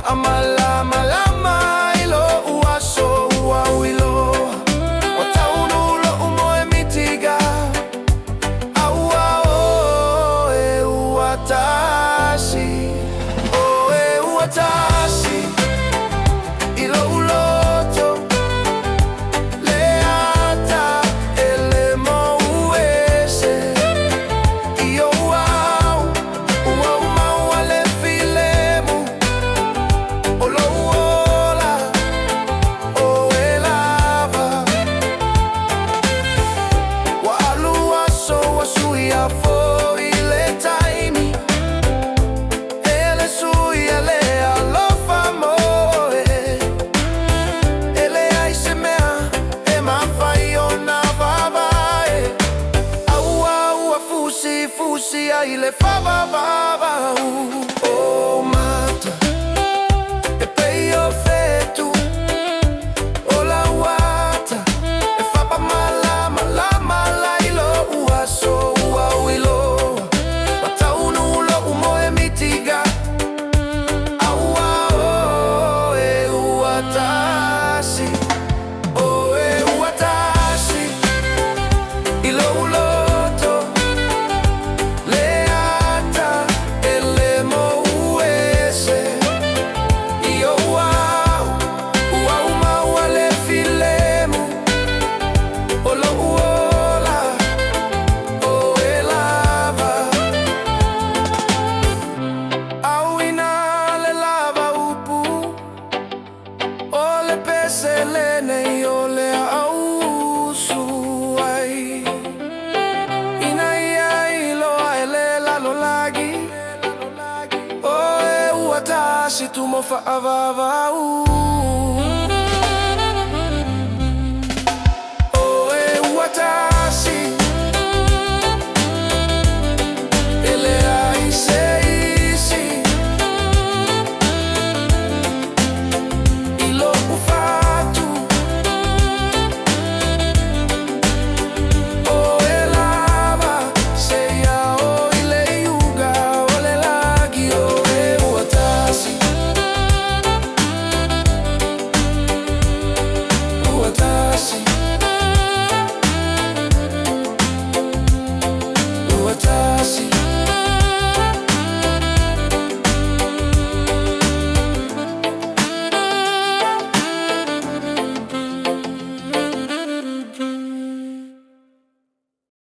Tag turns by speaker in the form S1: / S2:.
S1: Amala malama ilo uaso uawilo Wataunulo umoe mitiga Aua oe Ua Tasi Oe Ua Tasi Ilo uloto Leata elemo uese Iyo uau Uau mau ale filemu Ile fa ba ba ba o mata e peio fetu o la wata e fa ba mala ilo uaso uawilo Wataunulo umoe mitiga Aua oe Ua Tasi Oe Ua Tasi ilo uloto Selene yole au suai Ina ia ilo aele lalo lagi Oe Ua Tasi tu mo fa avava